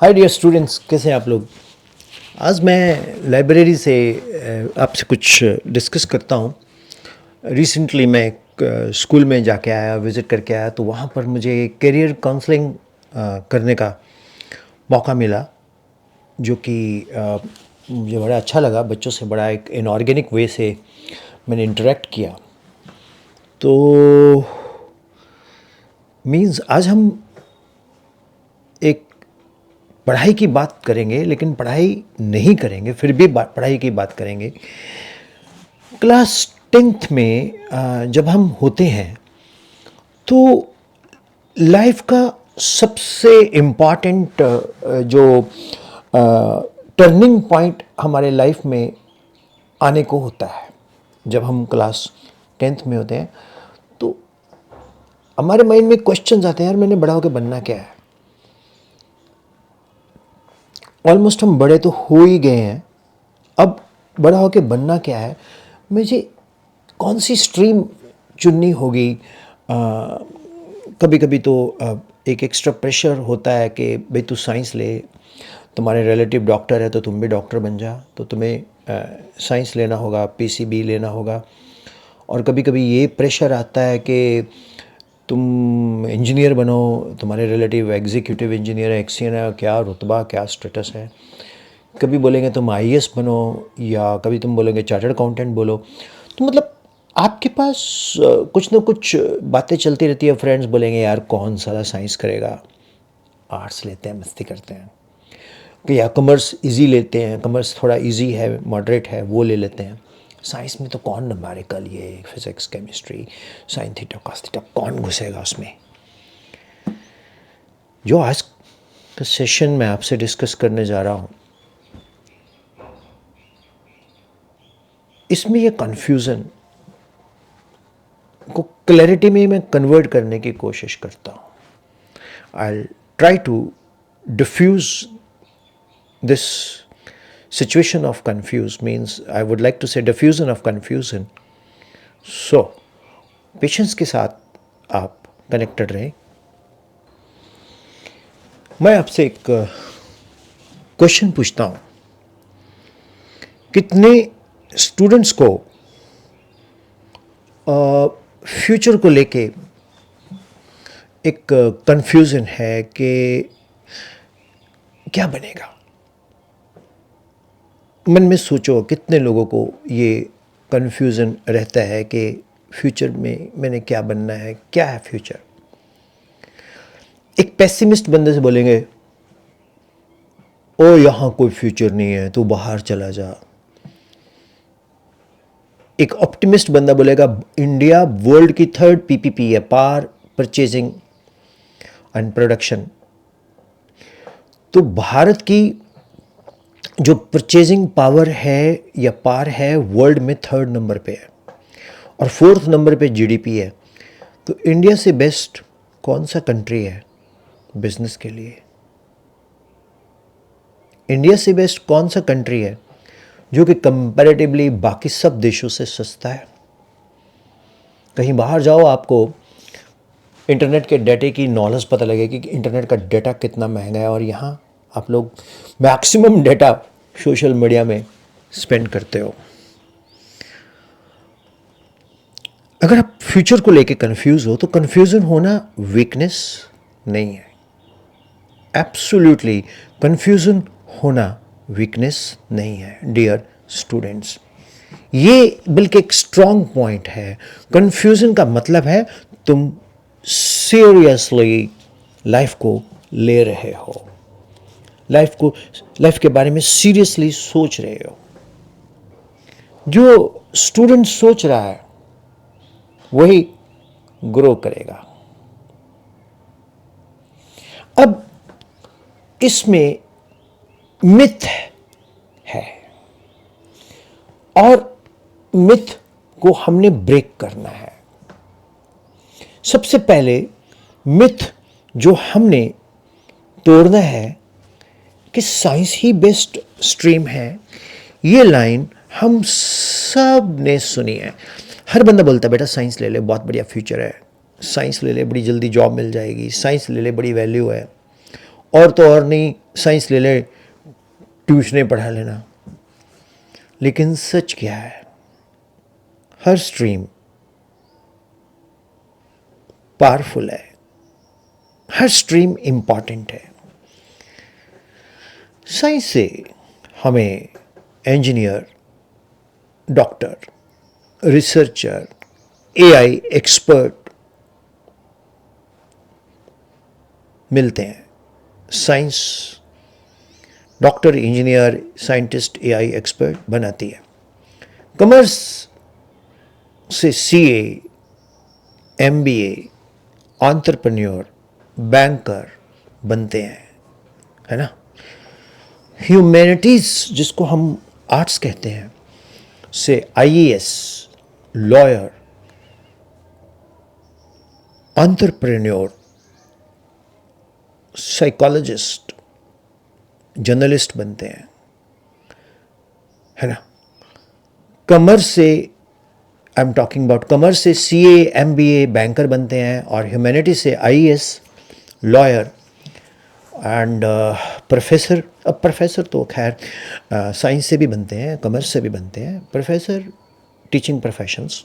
Hi dear students, कैसे हैं आप लोग। आज मैं लाइब्रेरी से आपसे कुछ डिस्कस करता हूँ। रिसेंटली मैं एक स्कूल में जाके आया, विज़िट करके आया, तो वहाँ पर मुझे करियर काउंसलिंग करने का मौका मिला, जो कि मुझे बड़ा अच्छा लगा। बच्चों से बड़ा एक इनऑर्गेनिक वे से मैंने इंटरेक्ट किया। तो मीन्स आज हम एक पढ़ाई की बात करेंगे, लेकिन पढ़ाई नहीं करेंगे, फिर भी पढ़ाई की बात करेंगे। क्लास 10th में जब हम होते हैं तो लाइफ का सबसे इम्पॉर्टेंट जो टर्निंग पॉइंट हमारे लाइफ में आने को होता है। जब हम क्लास 10th में होते हैं तो हमारे माइंड में क्वेश्चन आते हैं, यार मैंने बड़ा होकर बनना क्या है। ऑलमोस्ट हम बड़े तो हो ही गए हैं, अब बड़ा होकर बनना क्या है, मुझे कौन सी स्ट्रीम चुननी होगी। कभी कभी तो एक एक्स्ट्रा प्रेशर होता है कि भाई तू साइंस ले, तुम्हारे रिलेटिव डॉक्टर है तो तुम भी डॉक्टर बन जा, तो तुम्हें साइंस लेना होगा, पीसीबी लेना होगा। और कभी कभी ये प्रेशर आता है कि तुम इंजीनियर बनो, तुम्हारे रिलेटिव एग्जीक्यूटिव इंजीनियर है, एक्सीएन है, क्या रुतबा क्या स्टेटस है। कभी बोलेंगे तुम आईएएस बनो, या कभी तुम बोलेंगे चार्टर्ड अकाउंटेंट बोलो। तो मतलब आपके पास कुछ ना कुछ बातें चलती रहती है। फ्रेंड्स बोलेंगे यार कौन सारा साइंस करेगा, आर्ट्स लेते हैं, मस्ती करते हैं, कि या कॉमर्स इजी लेते हैं, कॉमर्स थोड़ा इजी है, मॉडरेट है, वो ले लेते हैं। साइंस में तो कौन न्यूमेरिकल, ये physics chemistry sine theta cos theta, कौन घुसेगा उसमें। जो आज का सेशन मैं आपसे डिस्कस करने जा रहा हूँ, इसमें ये कन्फ्यूज़न को क्लैरिटी में मैं कन्वर्ट करने की कोशिश करता हूँ। I try to diffuse this situation of confuse, means I would like to say diffusion of confusion. So patience के साथ आप कनेक्टेड रहें। मैं आपसे एक क्वेश्चन पूछता हूँ, कितने स्टूडेंट्स को फ्यूचर को लेके एक कंफ्यूजन है कि क्या बनेगा। मन में सोचो कितने लोगों को ये कन्फ्यूज़न रहता है कि फ्यूचर में मैंने क्या बनना है, क्या है फ्यूचर। एक पेसिमिस्ट बंदे से बोलेंगे ओ यहाँ कोई फ्यूचर नहीं है, तू बाहर चला जा। एक ऑप्टिमिस्ट बंदा बोलेगा इंडिया वर्ल्ड की 3rd पीपीपी है, पार परचेजिंग एंड प्रोडक्शन। तो भारत की जो परचेजिंग पावर है या पार है, वर्ल्ड में 3rd नंबर पे है, और 4th नंबर पे जीडीपी है। तो इंडिया से बेस्ट कौन सा कंट्री है बिजनेस के लिए। इंडिया से बेस्ट कौन सा कंट्री है जो कि कंपैरेटिवली बाकी सब देशों से सस्ता है। कहीं बाहर जाओ, आपको इंटरनेट के डाटे की नॉलेज पता लगेगी कि इंटरनेट का डाटा कितना महंगा है, और यहाँ आप लोग मैक्सिमम डाटा सोशल मीडिया में स्पेंड करते हो। अगर आप फ्यूचर को लेके कंफ्यूज हो तो कंफ्यूजन होना वीकनेस नहीं है। एब्सोल्युटली कंफ्यूजन होना वीकनेस नहीं है डियर स्टूडेंट्स। ये बल्कि एक स्ट्रॉन्ग पॉइंट है। कंफ्यूजन का मतलब है तुम सीरियसली लाइफ को ले रहे हो, लाइफ के बारे में सीरियसली सोच रहे हो। जो स्टूडेंट सोच रहा है वही ग्रो करेगा। अब इसमें मिथ है, और मिथ को हमने ब्रेक करना है। सबसे पहले मिथ जो हमने तोड़ना है कि साइंस ही बेस्ट स्ट्रीम है, ये लाइन हम सब ने सुनी है। हर बंदा बोलता है बेटा साइंस ले ले, बहुत बढ़िया फ्यूचर है, साइंस ले ले, बड़ी जल्दी जॉब मिल जाएगी, साइंस ले ले, बड़ी वैल्यू है। और तो और नहीं, साइंस ले ले, ट्यूशनें पढ़ा लेना। लेकिन सच क्या है, हर स्ट्रीम पावरफुल है, हर स्ट्रीम इंपॉर्टेंट है। साइंस से हमें engineer, doctor, researcher, AI expert मिलते हैं। Science doctor, engineer, scientist, AI expert बनाती है। कॉमर्स से सीए, एमबीए, एंटरप्रेन्योर, बैंकर बनते हैं, है ना। ह्यूमैनिटीज जिसको हम आर्ट्स कहते हैं, से IAS, lawyer, entrepreneur, psychologist, journalist बनते हैं, है ना। कॉमर्स से I am talking about commerce से सीए, एमबीए, बैंकर बनते हैं, और ह्यूमैनिटी से आईएएस, लॉयर एंड प्रोफेसर। अब प्रोफेसर तो खैर साइंस से भी बनते हैं, कॉमर्स से भी बनते हैं। प्रोफेसर टीचिंग प्रोफेशंस,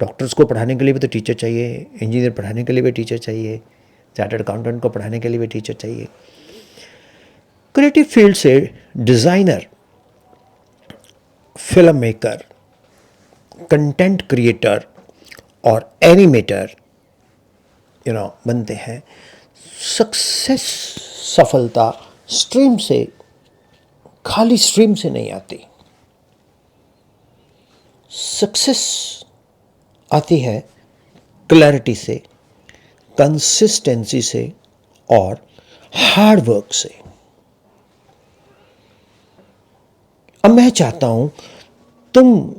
डॉक्टर्स को पढ़ाने के लिए भी तो टीचर चाहिए, इंजीनियर पढ़ाने के लिए भी टीचर चाहिए, चार्टर्ड अकाउंटेंट को पढ़ाने के लिए भी टीचर चाहिए। क्रिएटिव फील्ड से designer, film maker, content creator और एनिमेटर बनते हैं। सक्सेस, सफलता स्ट्रीम से, खाली स्ट्रीम से नहीं आती। सक्सेस आती है क्लैरिटी से, कंसिस्टेंसी से और हार्ड वर्क से। अब मैं चाहता हूं तुम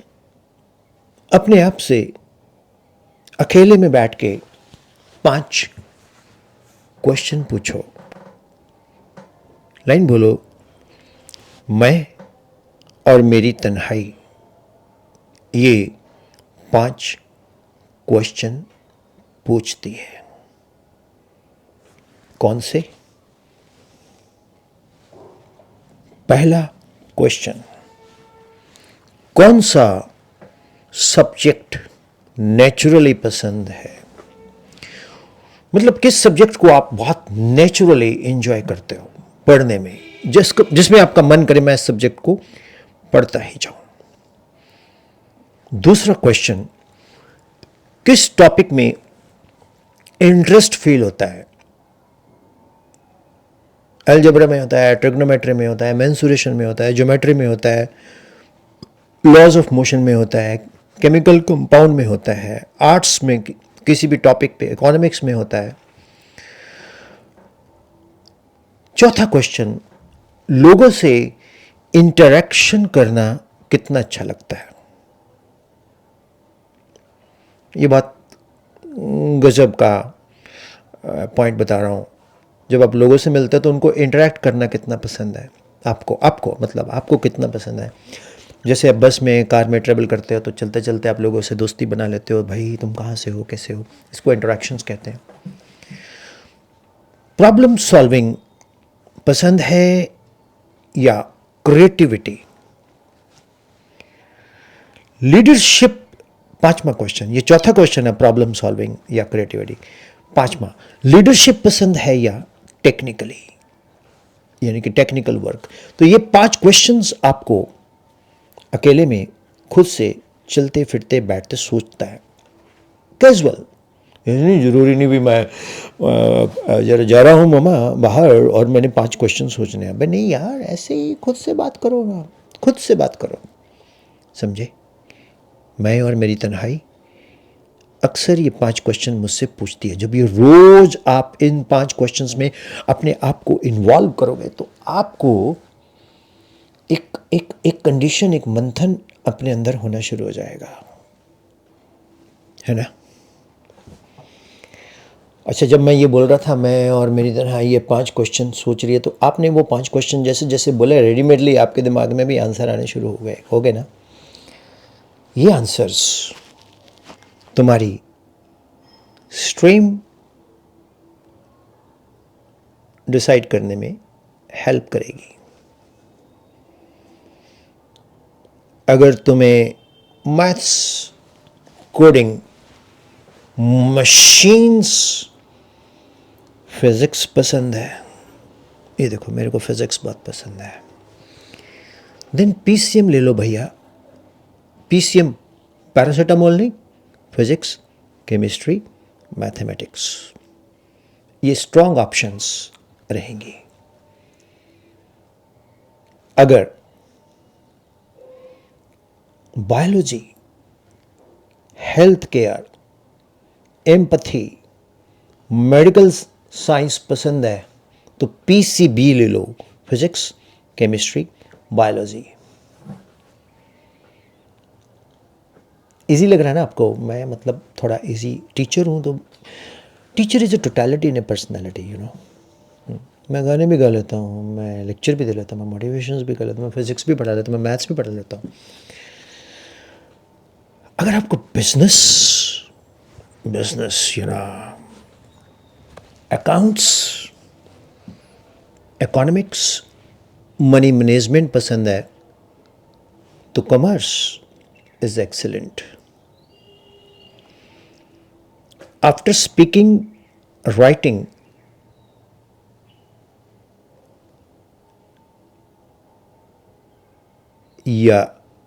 अपने आप से अकेले में बैठ के 5 क्वेश्चन पूछो। लाइन बोलो, मैं और मेरी तन्हाई, ये 5 क्वेश्चन पूछती है। कौन से? पहला क्वेश्चन, कौन सा सब्जेक्ट नेचुरली पसंद है? मतलब किस सब्जेक्ट को आप बहुत नेचुरली एंजॉय करते हो पढ़ने में, जिसमें आपका मन करे मैं इस सब्जेक्ट को पढ़ता ही जाऊं। दूसरा क्वेश्चन, किस टॉपिक में इंटरेस्ट फील होता है? अलजेब्रा में होता है, ट्रिग्नोमेट्री में होता है, मेंसुरेशन में होता है, ज्योमेट्री में होता है, लॉज ऑफ मोशन में होता है, केमिकल कंपाउंड में होता है, आर्ट्स में किसी भी टॉपिक पे, इकोनॉमिक्स में होता है। चौथा क्वेश्चन, लोगों से इंटरेक्शन करना कितना अच्छा लगता है? ये बात गजब का पॉइंट बता रहा हूँ। जब आप लोगों से मिलते हैं तो उनको इंटरेक्ट करना कितना पसंद है आपको मतलब आपको कितना पसंद है? जैसे आप बस में, कार में ट्रेवल करते हो तो चलते चलते आप लोगों से दोस्ती बना लेते हो, भाई तुम कहाँ से हो, कैसे हो, इसको इंटरेक्शंस कहते हैं। प्रॉब्लम सॉल्विंग पसंद है या क्रिएटिविटी? लीडरशिप, पांचवा क्वेश्चन, ये चौथा क्वेश्चन है, प्रॉब्लम सॉल्विंग या क्रिएटिविटी। पांचवा, लीडरशिप पसंद है या टेक्निकली, यानी कि टेक्निकल वर्क। तो ये 5 क्वेश्चंस आपको अकेले में खुद से चलते फिरते बैठते सोचता है। कैजुअल, नहीं जरूरी नहीं भी मैं जरा जा रहा हूँ मामा बाहर और मैंने 5 क्वेश्चन सोचने हैं। नहीं यार, ऐसे ही खुद से बात करो ना, खुद से बात करो, समझे। मैं और मेरी तन्हाई अक्सर ये 5 क्वेश्चन मुझसे पूछती है। जब ये रोज आप इन 5 क्वेश्चंस में अपने आप को इन्वॉल्व करोगे तो आपको एक कंडीशन, एक मंथन अपने अंदर होना शुरू हो जाएगा, है ना। अच्छा, जब मैं ये बोल रहा था मैं और मेरी तरह ये 5 क्वेश्चन सोच रही है, तो आपने वो 5 क्वेश्चन जैसे जैसे बोले रेडीमेडली आपके दिमाग में भी आंसर आने शुरू हो गए ना। ये आंसर्स तुम्हारी स्ट्रीम डिसाइड करने में हेल्प करेगी। अगर तुम्हें मैथ्स, कोडिंग, मशीन्स, फिजिक्स पसंद है, ये देखो मेरे को फिजिक्स बहुत पसंद है, देन पीसीएम ले लो भैया। पीसीएम पैरासीटामोल नहीं, फिजिक्स, केमिस्ट्री, मैथमेटिक्स, ये स्ट्रॉन्ग ऑप्शंस रहेंगी। अगर biology, health care, empathy, medical science पसंद है तो पीसीबी ले लो, फिजिक्स, केमिस्ट्री, बायोलॉजी। इजी लग रहा है ना आपको? मैं मतलब थोड़ा इजी टीचर हूँ, तो teacher is a totality in A personality, you know. मैं गाने भी गा लेता हूँ, मैं लेक्चर भी दे लेता हूँ, मैं मोटिवेशंस भी कर लेता हूँ, मैं फिजिक्स भी पढ़ा लेता हूँ, मैं मैथ्स भी पढ़ा लेता हूँ। अगर आपको business you know, accounts, economics, money management पसंद है तो commerce is excellent. After speaking, writing, या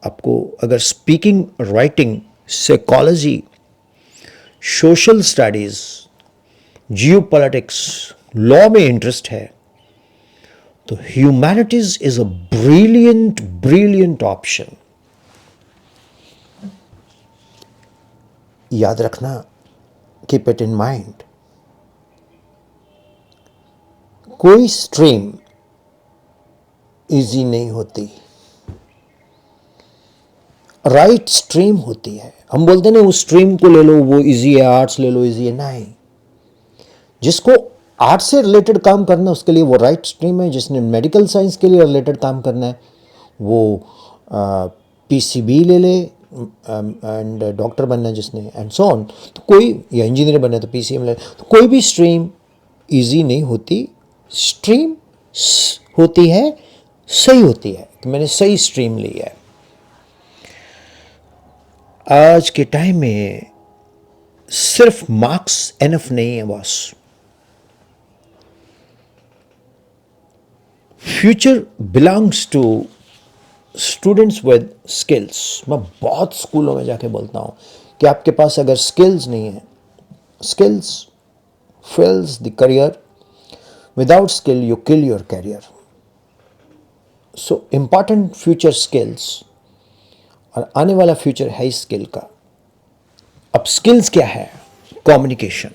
आपको अगर speaking, writing, psychology, social studies, geopolitics, law में इंटरेस्ट है तो humanities is a brilliant option. याद रखना, कीप इट इन माइंड, कोई स्ट्रीम इजी नहीं होती, राइट स्ट्रीम होती है। हम बोलते हैं ना उस स्ट्रीम को ले लो वो इजी है, आर्ट्स ले लो इजी है, नहीं। जिसको आर्ट्स से रिलेटेड काम करना है उसके लिए वो राइट स्ट्रीम है, जिसने मेडिकल साइंस के लिए रिलेटेड काम करना है वो पीसीबी ले ले, एंड डॉक्टर बनना है जिसने, एंड सो ऑन। तो कोई, या इंजीनियर बनना है तो पीसीएम ले। तो कोई भी स्ट्रीम इजी नहीं होती, स्ट्रीम होती है, सही होती है कि मैंने सही स्ट्रीम ली है। आज के टाइम में सिर्फ मार्क्स एनफ नहीं है boss, future belongs to students with skills. मैं बहुत स्कूलों में जाके बोलता हूं कि आपके पास अगर स्किल्स नहीं है, skills फिल्स the career, without skill you kill your career. So important future skills, और आने वाला फ्यूचर है स्किल का। अब स्किल्स क्या है? Communication.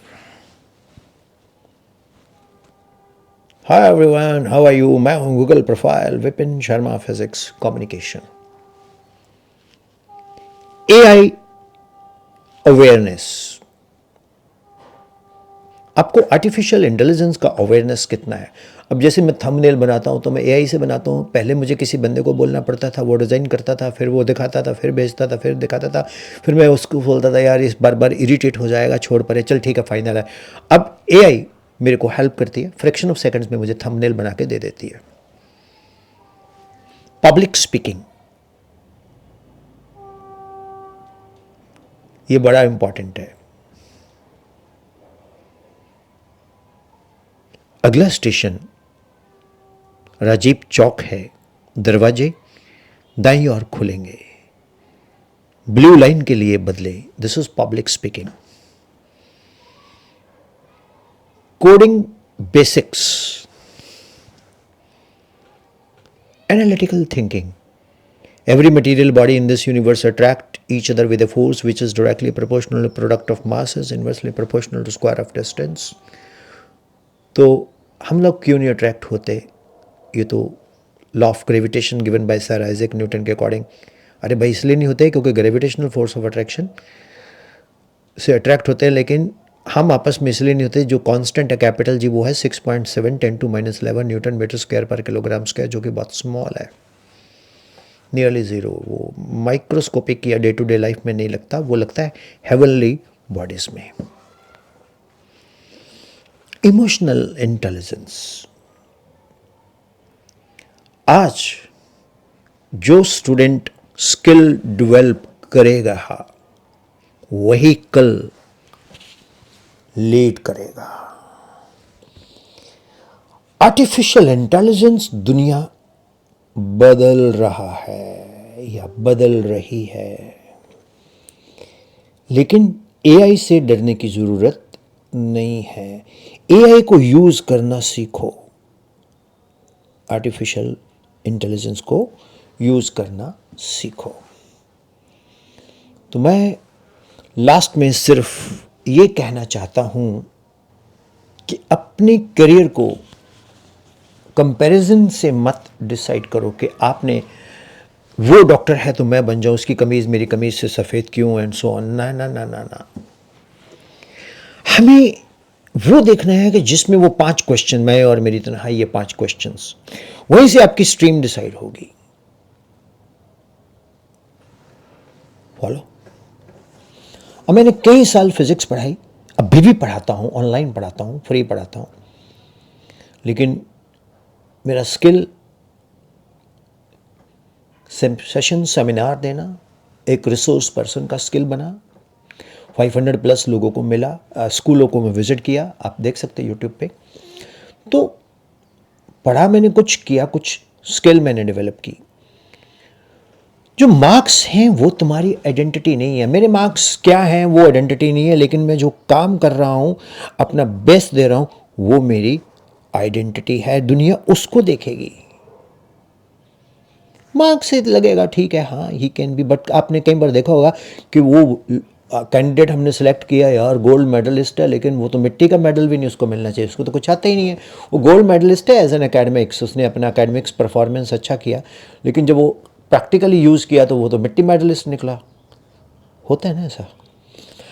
Hi everyone, how are you? मैं हूं Google profile Vipin Sharma, physics, communication. AI awareness, आपको आर्टिफिशियल इंटेलिजेंस का अवेयरनेस कितना है? अब जैसे मैं थंबनेल बनाता हूं तो मैं एआई से बनाता हूं। पहले मुझे किसी बंदे को बोलना पड़ता था, वो डिज़ाइन करता था, फिर वो दिखाता था, फिर भेजता था, फिर दिखाता था, फिर मैं उसको बोलता था यार इस बार बार इरिटेट हो जाएगा, छोड़ परे, चल ठीक है फाइनल है। अब एआई मेरे को हेल्प करती है, फ्रैक्शन ऑफ सेकंड्स में मुझे थंबनेल बना के दे देती है। पब्लिक स्पीकिंग, ये बड़ा इंपॉर्टेंट है। अगला स्टेशन राजीव चौक है, दरवाजे दाईं ओर खुलेंगे, ब्लू लाइन के लिए बदले। This is public speaking. Coding basics, analytical thinking. Every material body in this universe attract each other with a force which is directly proportional to product of masses, inversely proportional to square of distance. तो हम लोग क्यों नहीं attract होते? ये तो law of gravitation given by sir Isaac Newton के according. अरे भाई इसलिए नहीं होते क्योंकि ग्रेविटेशनल फोर्स ऑफ अट्रैक्शन से अट्रैक्ट होते हैं, लेकिन हम आपस में इसलिए नहीं होते। जो कांस्टेंट है कैपिटल जी वो है 6.7 10⁻11 न्यूटन मीटर स्क्वायर पर किलोग्राम स्क्वायर, जो कि बहुत स्मॉल है, नियरली ज़ीरो। वो माइक्रोस्कोपिक या डे टू डे लाइफ में नहीं लगता, वो लगता है हेवनली बॉडीज़ में। इमोशनल इंटेलिजेंस, आज जो स्टूडेंट स्किल डेवलप करेगा वही कल लीड करेगा। आर्टिफिशियल इंटेलिजेंस दुनिया बदल रहा है या बदल रही है, लेकिन एआई से डरने की ज़रूरत नहीं है। एआई को यूज़ करना सीखो, आर्टिफिशियल इंटेलिजेंस को यूज़ करना सीखो। तो मैं लास्ट में सिर्फ ये कहना चाहता हूँ कि अपने करियर को कंपैरिजन से मत डिसाइड करो कि आपने वो डॉक्टर है तो मैं बन जाऊं, उसकी कमीज मेरी कमीज से सफ़ेद क्यों, एंड सो ऑन। ना ना ना ना ना, हमें वो देखना है कि जिसमें वो 5 क्वेश्चन, मैं और मेरी तन्हाई, ये 5 क्वेश्चंस, वहीं से आपकी स्ट्रीम डिसाइड होगी। फॉलो। अब मैंने कई साल फिजिक्स पढ़ाई, अभी भी पढ़ाता हूँ, ऑनलाइन पढ़ाता हूँ, फ्री पढ़ाता हूँ, लेकिन मेरा स्किल सेशन सेमिनार देना, एक रिसोर्स पर्सन का स्किल बना, 500 प्लस लोगों को मिला, स्कूलों को मैं विजिट किया, आप देख सकते हैं यूट्यूब पे। तो पढ़ा मैंने, कुछ किया, कुछ स्किल मैंने डेवलप की। जो मार्क्स हैं वो तुम्हारी आइडेंटिटी नहीं है। मेरे मार्क्स क्या हैं वो आइडेंटिटी नहीं है, लेकिन मैं जो काम कर रहा हूँ, अपना बेस्ट दे रहा हूँ, वो मेरी आइडेंटिटी है। दुनिया उसको देखेगी। मार्क्स से लगेगा ठीक है, हाँ ही कैन बी, बट आपने कई बार देखा होगा कि वो कैंडिडेट हमने सेलेक्ट किया यार गोल्ड मेडलिस्ट है, लेकिन वो तो मिट्टी का मेडल भी नहीं उसको मिलना चाहिए, उसको तो कुछ आता ही नहीं है। वो गोल्ड मेडलिस्ट है एज एन एकेडमिक्स, उसने अपना एकेडमिक्स परफॉर्मेंस अच्छा किया, लेकिन जब वो प्रैक्टिकली यूज़ किया तो वो तो मिट्टी मेडलिस्ट निकला। होता है ना ऐसा।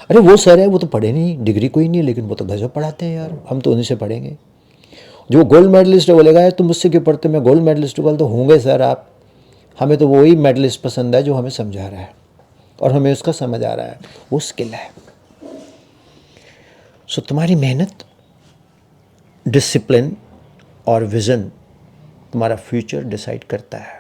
अरे वो सर है, वो तो पढ़े नहीं, डिग्री कोई नहीं है, लेकिन वो तो गजब पढ़ाते हैं यार, हम तो उन्हीं से पढ़ेंगे। जो गोल्ड मेडलिस्ट है बोलेगा यार तुम मुझसे क्यों पढ़ते, मैं गोल्ड मेडलिस्ट हूँ। तो होंगे सर आप, हमें तो वही मेडलिस्ट पसंद है जो हमें समझा रहा है और हमें उसका समझ आ रहा है, वो स्किल है। सो तुम्हारी मेहनत, डिसिप्लिन और विज़न तुम्हारा फ्यूचर डिसाइड करता है।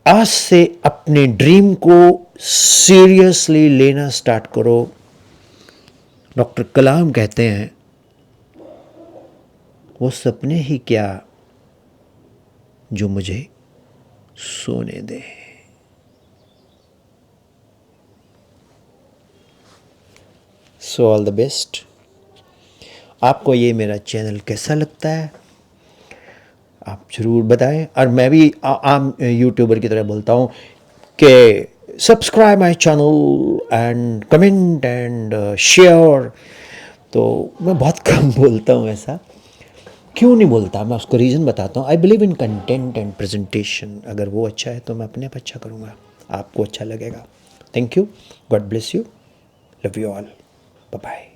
आज से अपने ड्रीम को सीरियसली लेना स्टार्ट करो। डॉक्टर कलाम कहते हैं, वो सपने ही क्या जो मुझे सोने दे। So all the best. आपको ये मेरा चैनल कैसा लगता है आप ज़रूर बताएं। और मैं भी आम यूट्यूबर की तरह बोलता हूँ कि subscribe my channel and comment and share. तो मैं बहुत कम बोलता हूँ ऐसा, क्यों नहीं बोलता, मैं उसको रीज़न बताता हूँ। I believe in content and presentation. अगर वो अच्छा है तो मैं अपने आप अच्छा करूँगा, आपको अच्छा लगेगा। Thank you, God bless you, love you all, bye bye.